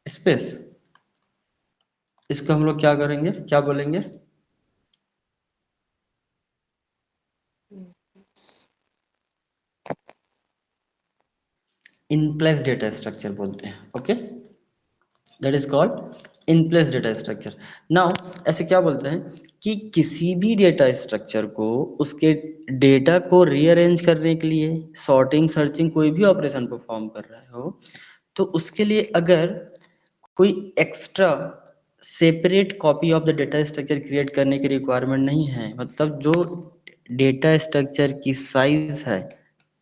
Space, इसको हम लोग क्या करेंगे, क्या बोलेंगे? इन प्लेस डेटा स्ट्रक्चर बोलते हैं। Okay, that is called in place data structure. Now ऐसे क्या बोलते हैं कि किसी भी डेटा स्ट्रक्चर को उसके डेटा को रीअरेंज करने के लिए, सॉर्टिंग सर्चिंग कोई भी ऑपरेशन परफॉर्म कर रहे हो, तो उसके लिए अगर कोई extra separate copy of the data structure create करने की रिक्वायरमेंट नहीं है, मतलब जो डेटा स्ट्रक्चर की साइज है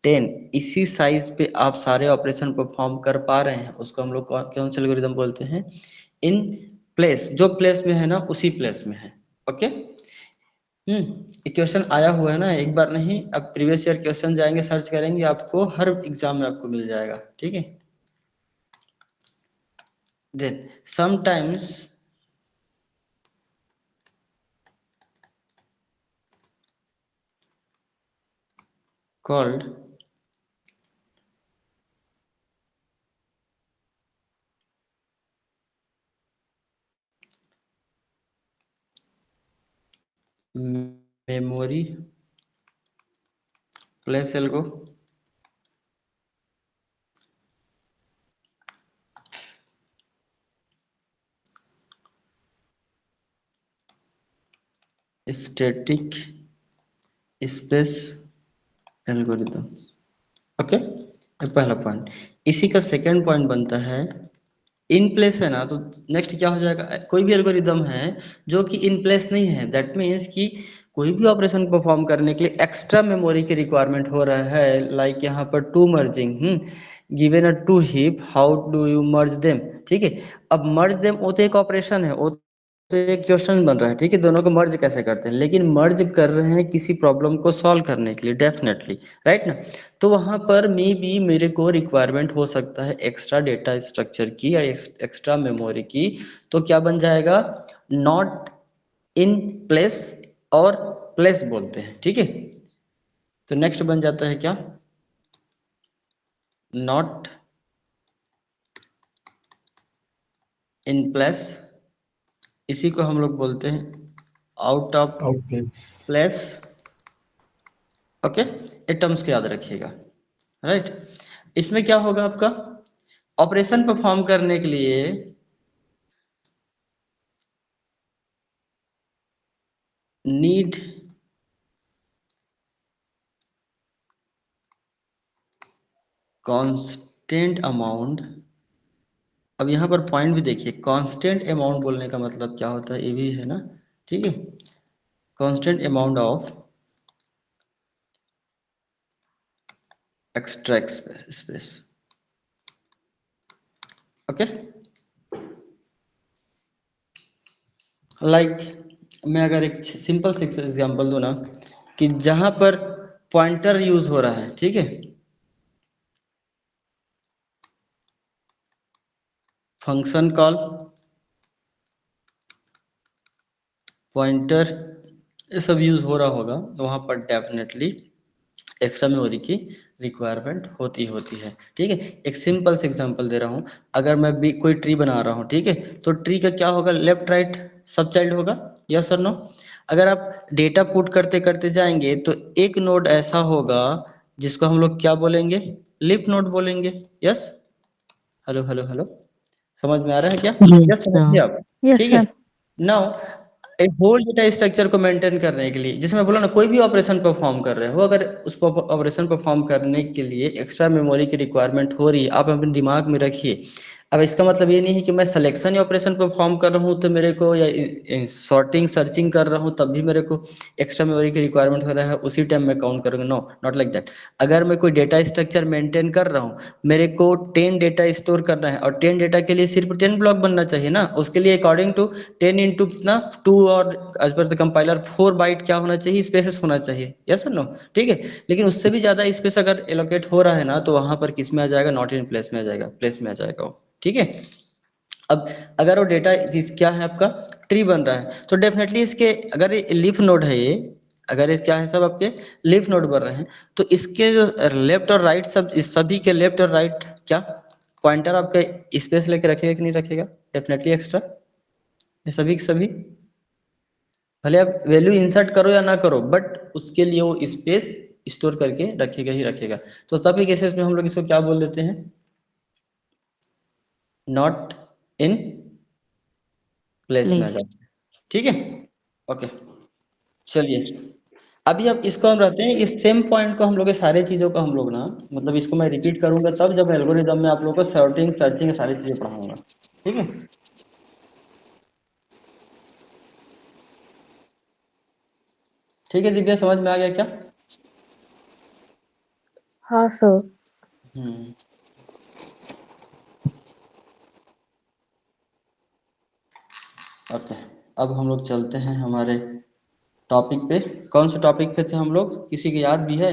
10, इसी साइज पे आप सारे ऑपरेशन परफॉर्म कर पा रहे हैं, उसको हम लोग कौन सा एल्गोरिथम बोलते हैं? इन प्लेस, जो प्लेस में है ना उसी प्लेस में है। ओके, क्वेश्चन आया हुआ है ना, एक बार नहीं, अब प्रीवियस ईयर क्वेश्चन जाएंगे, सर्च करेंगे, आपको हर एग्जाम में आपको मिल जाएगा। ठीक है, then sometimes called memory place algo, static space algorithms। Okay, ये पहला पॉइंट। इसी का सेकंड पॉइंट बनता है इन प्लेस है ना, तो नेक्स्ट क्या हो जाएगा, कोई भी एल्गोरिदम है जो कि इन प्लेस नहीं है, दैट मीन्स कि कोई भी ऑपरेशन परफॉर्म करने के लिए एक्स्ट्रा मेमोरी की रिक्वायरमेंट हो रहा है, लाइक यहाँ पर two merging, given a two heap, how do you merge them. ठीक है, अब मर्ज देम वो तो एक ऑपरेशन है, वो तो एक क्वेश्चन बन रहा है। ठीक है, दोनों को मर्ज कैसे करते हैं, लेकिन मर्ज कर रहे हैं किसी प्रॉब्लम को सॉल्व करने के लिए, डेफिनेटली, राइट ना। तो वहां पर मे बी मेरे को रिक्वायरमेंट हो सकता है एक्स्ट्रा डेटा स्ट्रक्चर की या एक्स्ट्रा मेमोरी की, तो क्या बन जाएगा, नॉट इन प्लेस और प्लेस बोलते हैं। ठीक है, तो नेक्स्ट बन जाता है क्या, नॉट इन प्लेस, इसी को हम लोग बोलते हैं आउट ऑफ आउटप्लेस। प्लेस। ओके, ये टर्म्स को याद रखिएगा, राइट। इसमें क्या होगा, आपका ऑपरेशन परफॉर्म करने के लिए नीड कांस्टेंट अमाउंट। अब यहाँ पर पॉइंट भी देखिए, कांस्टेंट अमाउंट बोलने का मतलब क्या होता है, ये भी है ना। ठीक है, constant amount of extra space. Okay, like मैं अगर एक सिंपल से एग्जांपल दूं ना, कि जहां पर पॉइंटर यूज हो रहा है, ठीक है, फंक्शन कॉल, पॉइंटर, ये सब यूज हो रहा होगा, तो वहां पर डेफिनेटली एक्स्ट्रा मेमोरी की रिक्वायरमेंट होती है। ठीक है, एक सिंपल से एग्जांपल दे रहा हूँ, अगर मैं भी कोई ट्री बना रहा हूँ, ठीक है, तो ट्री का क्या होगा, लेफ्ट राइट सब चाइल्ड होगा, यस और नो। अगर आप डेटा पुट करते करते जाएंगे तो एक नोड ऐसा होगा जिसको हम लोग क्या बोलेंगे, लीफ नोड बोलेंगे। यस, हेलो हेलो हेलो, समझ में आ रहा है क्या? Yes, yes sir. समझिए आप। Yes, ठीक है, sir. नाउ एक होल डेटा स्ट्रक्चर को मेंटेन करने के लिए, जिसमें बोला ना कोई भी ऑपरेशन परफॉर्म कर रहे हो, अगर उस ऑपरेशन परफॉर्म करने के लिए एक्स्ट्रा मेमोरी की रिक्वायरमेंट हो रही है, आप अपने दिमाग में रखिए। अब इसका मतलब ये नहीं है कि मैं सिलेक्शन ऑपरेशन परफॉर्म कर रहा हूँ तो मेरे को, या सॉर्टिंग सर्चिंग कर रहा हूँ तब भी मेरे को एक्स्ट्रा मेमोरी की रिक्वायरमेंट हो रहा है, उसी टाइम मैं काउंट करूँगा, नो, नॉट लाइक दैट। अगर मैं कोई डेटा स्ट्रक्चर मेंटेन कर रहा हूँ, मेरे को 10 डेटा स्टोर करना है, और 10 डेटा के लिए सिर्फ 10 ब्लॉक बनना चाहिए ना, उसके लिए अकॉर्डिंग टू 10 इंटू कितना 2, और as per the compiler 4 bite क्या होना चाहिए, स्पेसेस होना चाहिए। यस और नो, ठीक है, लेकिन उससे भी ज़्यादा स्पेस अगर एलोकेट हो रहा है ना, तो वहाँ पर किस में आ जाएगा, नॉट इन प्लेस में आ जाएगा, प्लेस में आ जाएगा वो। ठीक है, अब अगर वो डेटा क्या है, आपका ट्री बन रहा है, तो डेफिनेटली इसके अगर लीफ नोड है ये, अगर ये क्या है, सब आपके लीफ नोड बन रहे हैं, तो इसके जो लेफ्ट और राइट, सब इस सभी के लेफ्ट और राइट क्या पॉइंटर आपका स्पेस लेके रखेगा कि नहीं रखेगा? Definitely extra. ये सभी के सभी, भले आप वैल्यू इंसर्ट करो या ना करो, बट उसके लिए वो स्पेस स्टोर करके रखेगा ही रखेगा। तो सभी केसेस में हम लोग इसको क्या बोल देते हैं? नॉट इन प्लेस में आ जाता है। ठीक है, ओके। चलिए, अभी अब इसको हम रहते हैं, इस सेम पॉइंट को हम लोग सारी चीज़ों को हम लोग ना, मतलब इसको मैं रिपीट करूंगा तब जब एल्गोरिदम में आप लोगों को सॉर्टिंग सर्चिंग सारी चीज़ें पढ़ाऊंगा। ठीक है, ठीक है दिव्या, समझ में आ गया क्या? हाँ सर। हम्म, ओके। अब हम लोग चलते हैं हमारे टॉपिक पे। कौन से टॉपिक पे थे हम लोग, किसी की याद भी है?